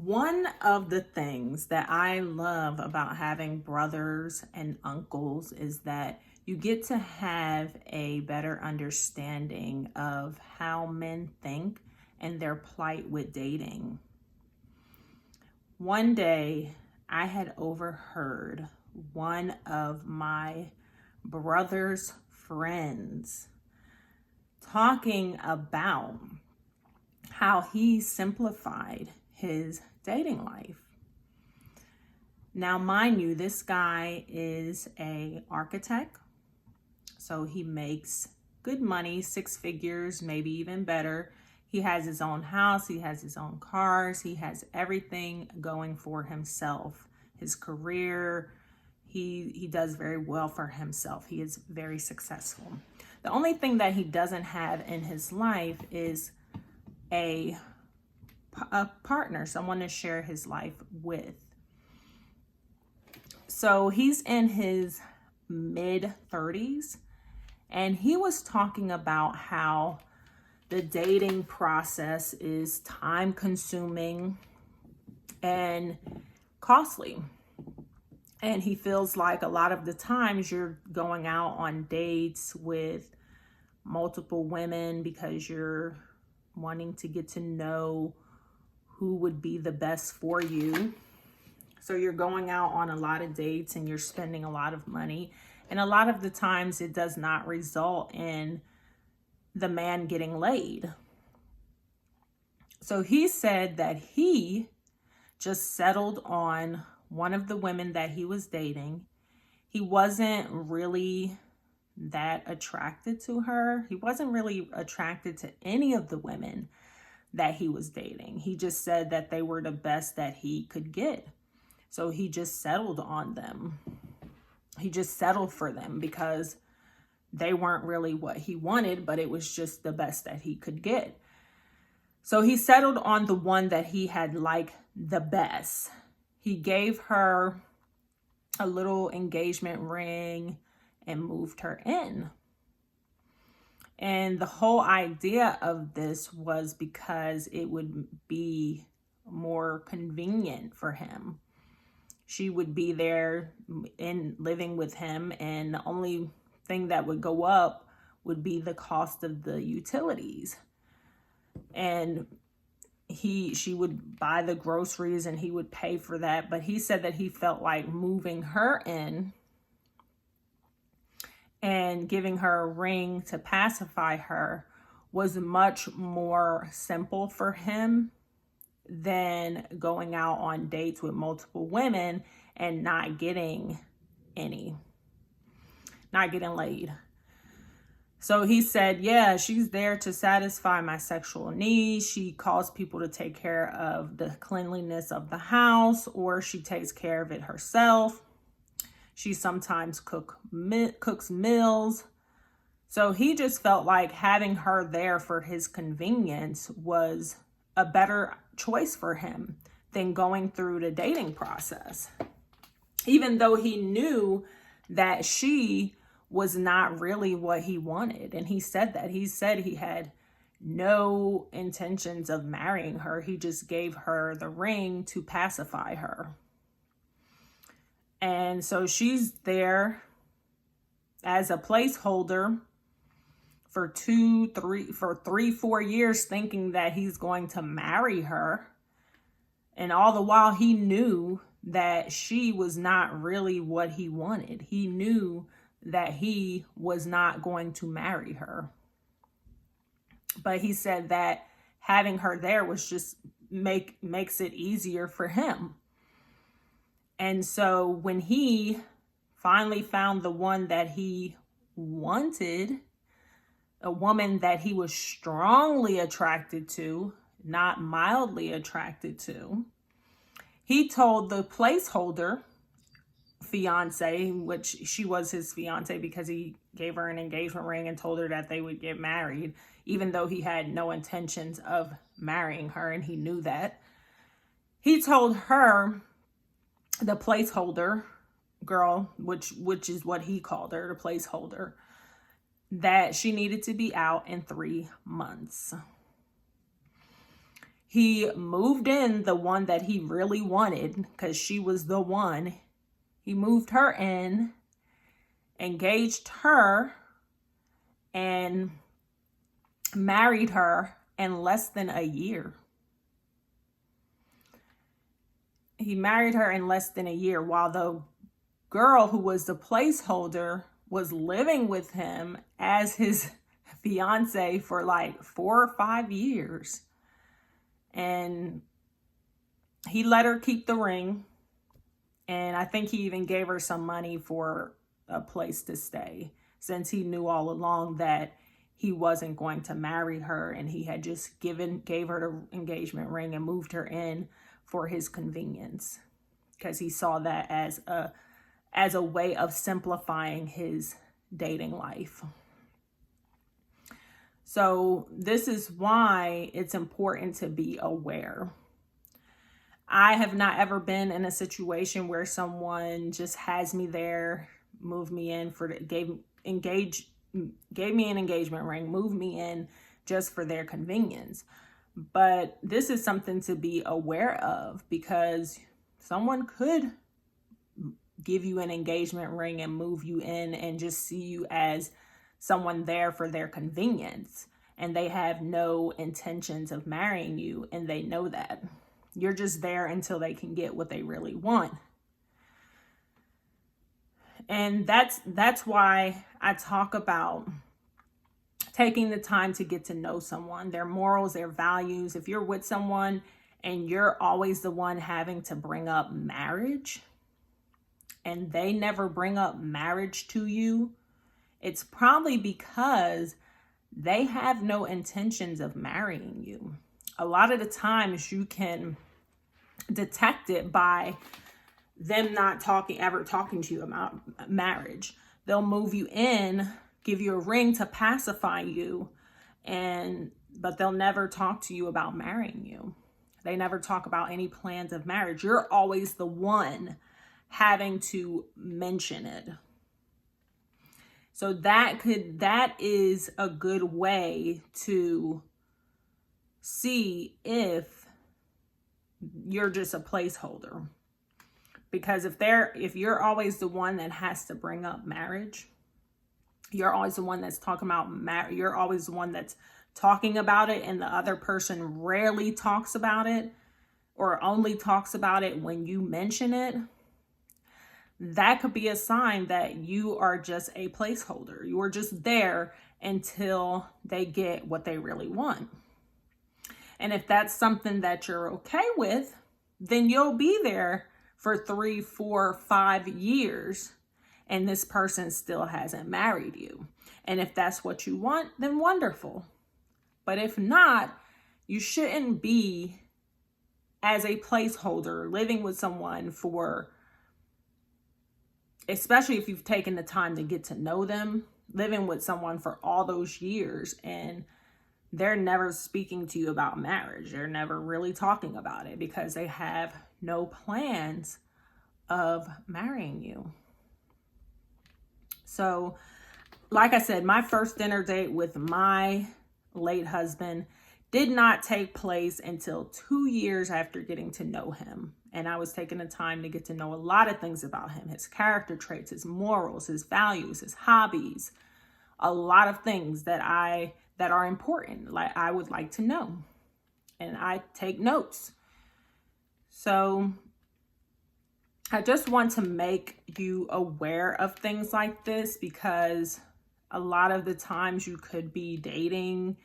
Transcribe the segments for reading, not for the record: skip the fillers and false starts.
One of the things that I love about having brothers and uncles is that you get to have a better understanding of how men think and their plight with dating. One day, I had overheard one of my brother's friends talking about how he simplified his dating life. Now, mind you, this guy is an architect, so he makes good money, 6 figures, maybe even better. He has his own house, he has his own cars, he has everything going for himself. His career, he does very well for himself. He is very successful. The only thing that he doesn't have in his life is a partner, someone to share his life with. So he's in his mid 30s, and he was talking about how the dating process is time consuming and costly. And he feels like a lot of the times you're going out on dates with multiple women because you're wanting to get to know who would be the best for you. So you're going out on a lot of dates and you're spending a lot of money. And a lot of the times it does not result in the man getting laid. So he said that he just settled on one of the women that he was dating. He wasn't really that attracted to her. He wasn't really attracted to any of the women that he was dating. He just said that they were the best that he could get. So he just settled on them. He just settled for them because they weren't really what he wanted, but it was just the best that he could get. So he settled on the one that he had liked the best. He gave her a little engagement ring and moved her in. And the whole idea of this was because it would be more convenient for him. She would be there in living with him, and the only thing that would go up would be the cost of the utilities. And she would buy the groceries and he would pay for that. But he said that he felt like moving her in and giving her a ring to pacify her was much more simple for him than going out on dates with multiple women and not getting laid. So he said, yeah, she's there to satisfy my sexual needs. She calls people to take care of the cleanliness of the house, or she takes care of it herself. She sometimes cooks meals. So he just felt like having her there for his convenience was a better choice for him than going through the dating process. Even though he knew that she was not really what he wanted. And he said that. He said he had no intentions of marrying her. He just gave her the ring to pacify her. And so she's there as a placeholder for 4 years, thinking that he's going to marry her. And all the while he knew that she was not really what he wanted. He knew that he was not going to marry her. But he said that having her there was just makes it easier for him. And so when he finally found the one that he wanted, a woman that he was strongly attracted to, not mildly attracted to, he told the placeholder fiance, which she was his fiance because he gave her an engagement ring and told her that they would get married, even though he had no intentions of marrying her, and he knew that. He told her, the placeholder girl, which is what he called her, the placeholder, that she needed to be out in 3 months. He moved in the one that he really wanted because she was the one. He moved her in, engaged her, and married her in less than a year. He married her in less than a year, while the girl who was the placeholder was living with him as his fiance for like 4 or 5 years. And he let her keep the ring. And I think he even gave her some money for a place to stay, since he knew all along that he wasn't going to marry her, and he had just gave her the engagement ring and moved her in for his convenience, because he saw that as a way of simplifying his dating life. So this is why it's important to be aware. I have not ever been in a situation where someone just has me there, moved me in gave me an engagement ring, moved me in just for their convenience. But this is something to be aware of, because someone could give you an engagement ring and move you in and just see you as someone there for their convenience, and they have no intentions of marrying you, and they know that. You're just there until they can get what they really want. And that's why I talk about taking the time to get to know someone, their morals, their values. If you're with someone and you're always the one having to bring up marriage, and they never bring up marriage to you, it's probably because they have no intentions of marrying you. A lot of the times you can detect it by them not ever talking to you about marriage. They'll move you in, give you a ring to pacify you, but they'll never talk to you about marrying you. They never talk about any plans of marriage. You're always the one having to mention it. So that is a good way to see if you're just a placeholder. Because if you're always the one that has to bring up marriage, you're always the one that's talking about marriage, you're always the one that's talking about it, and the other person rarely talks about it, or only talks about it when you mention it, that could be a sign that you are just a placeholder. You are just there until they get what they really want. And if that's something that you're okay with, then you'll be there for 3, 4, 5 years, and this person still hasn't married you. And if that's what you want, then wonderful. But if not, you shouldn't be as a placeholder living with someone for, especially if you've taken the time to get to know them, living with someone for all those years and they're never speaking to you about marriage. They're never really talking about it because they have no plans of marrying you. So, like I said, my first dinner date with my late husband did not take place until 2 years after getting to know him. And I was taking the time to get to know a lot of things about him, his character traits, his morals, his values, his hobbies, a lot of things that are important, like I would like to know. And I take notes. So I just want to make you aware of things like this, because a lot of the times you could be dating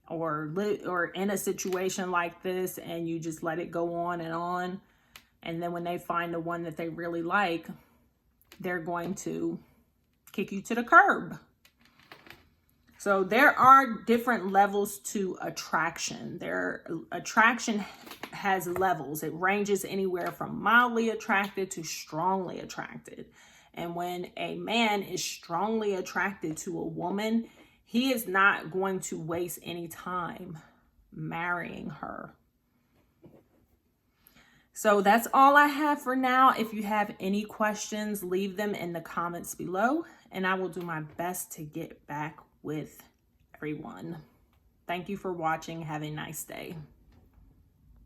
or in a situation like this and you just let it go on. And then when they find the one that they really like, they're going to kick you to the curb. So there are different levels to attraction. Attraction has levels. It ranges anywhere from mildly attracted to strongly attracted. And when a man is strongly attracted to a woman, he is not going to waste any time marrying her. So that's all I have for now. If you have any questions, leave them in the comments below, and I will do my best to get back with everyone. Thank you for watching. Have a nice day.